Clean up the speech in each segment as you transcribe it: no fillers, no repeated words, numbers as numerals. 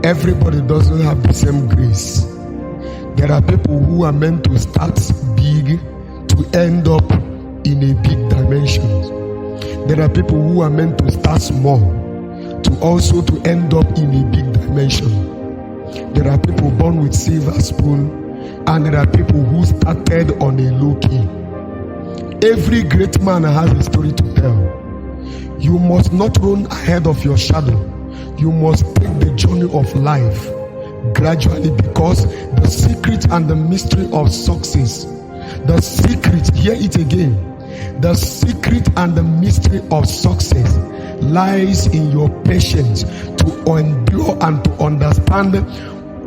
Everybody doesn't have the same grace. There are people who are meant to start big to end up in a big dimension. There are people who are meant to start small to also to end up in a big dimension. There are people born with silver spoon, and there are people who started on a low key. Every great man has a story to tell. You must not run ahead of your shadow. You must take the journey of life gradually, because the secret and the mystery of success, the secret, hear it again, the secret and the mystery of success lies in your patience to endure and to understand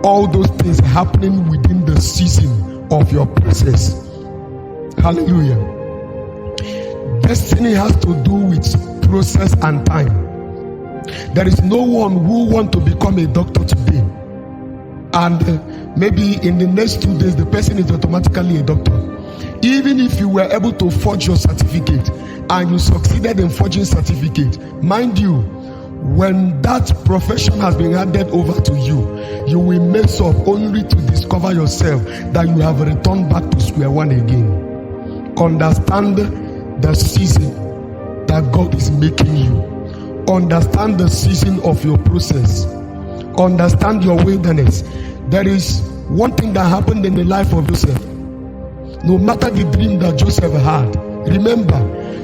all those things happening within the season of your process. Hallelujah. Destiny has to do with process and time. There is no one who wants to become a doctor today, and maybe in the next 2 days the person is automatically a doctor. Even if you were able to forge your certificate and you succeeded in forging certificate, mind you, when that profession has been handed over to you, you will mess up only to discover yourself that you have returned back to square one again. Understand the season that God is making you. Understand the season of your process. Understand your wilderness. There is one thing that happened in the life of Joseph. No matter the dream that Joseph had, remember,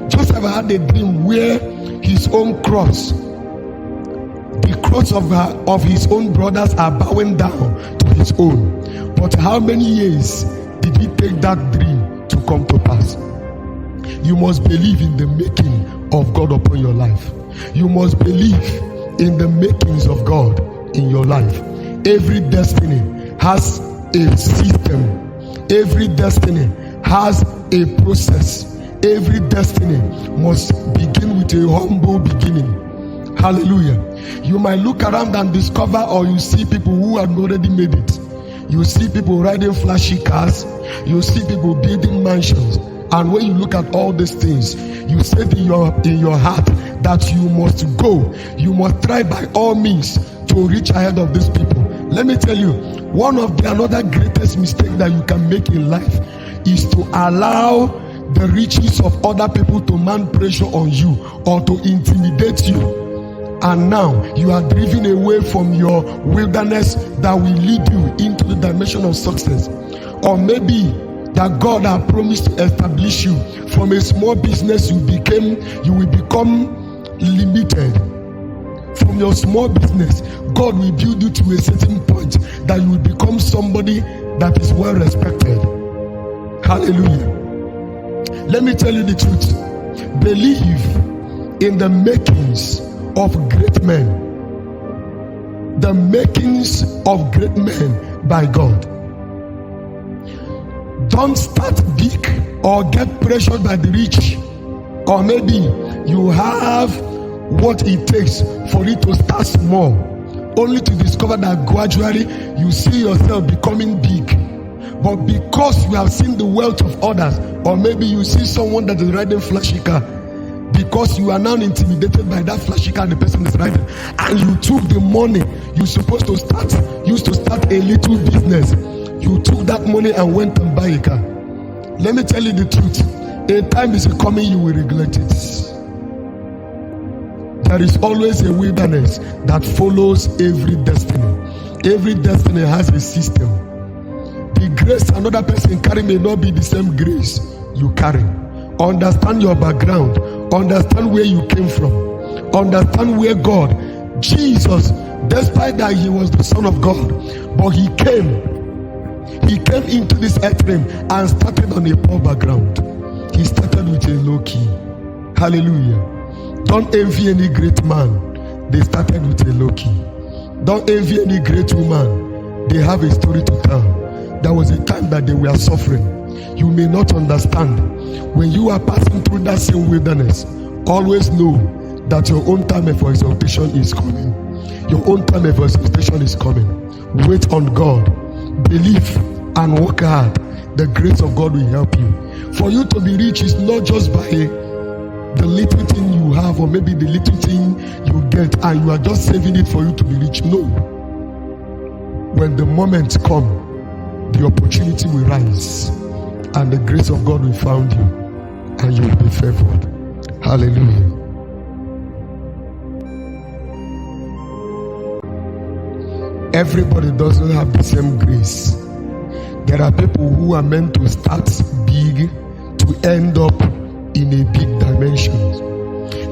Joseph had a dream where his own cross, the cross of his own brothers are bowing down to his own. But how many years did he take that dream to come to pass? You must believe in the making of God upon your life. You must believe in the makings of God in your life. Every destiny has a system. Every destiny has a process. Every destiny must begin with a humble beginning. Hallelujah. You might look around and discover, or you see people who have already made it. You see people riding flashy cars. You see people building mansions. And when you look at all these things, you say in your heart that you must go. You must try by all means to reach ahead of these people. Let me tell you, one of the another greatest mistake that you can make in life is to allow the riches of other people to mount pressure on you or to intimidate you. And now you are driven away from your wilderness that will lead you into the dimension of success. Or maybe that God has promised to establish you from a small business, you will become limited. From your small business, God will build you to a certain point that you will become somebody that is well respected. Hallelujah. Let me tell you the truth. Believe in the makings of great men. The makings of great men by God. Don't start big or get pressured by the rich. Or maybe you have what it takes for it to start small, only to discover that gradually you see yourself becoming big. But because you have seen the wealth of others, or maybe you see someone that is riding flashy car, because you are now intimidated by that flashy car the person is riding, and you took the money you used to start a little business, you took that money and went and buy a car. Let me tell you the truth, a time is coming you will regret it. There is always a wilderness that follows every destiny. Every destiny has a system. The grace another person carry may not be the same grace you carry. Understand your background. Understand where you came from. Understand where God, Jesus, despite that he was the Son of God, but he came into this earth realm and started on a poor background. He started with a low key. Hallelujah. Don't envy any great man. They started with a low key. Don't envy any great woman. They have a story to tell. There was a time that they were suffering. You may not understand. When you are passing through that same wilderness, always know that your own time of exaltation is coming. Your own time of exaltation is coming. Wait on God. Believe and work hard. The grace of God will help you. For you to be rich is not just by the little thing you have, or maybe the little thing you get and you are just saving it for you to be rich. No. when the moment comes, the opportunity will rise and the grace of God will found you and you will be favored. Hallelujah. Everybody doesn't have the same grace. There are people who are meant to start big to end up in a big dimension.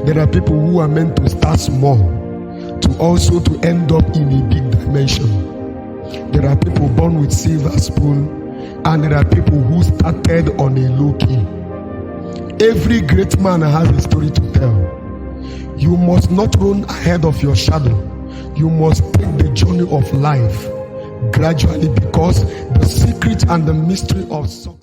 There are people who are meant to start small to also to end up in a big dimension. There are people born with silver spoon, and there are people who started on a low key. Every great man has a story to tell. You must not run ahead of your shadow. You must take the journey of life gradually, because the secret and the mystery of success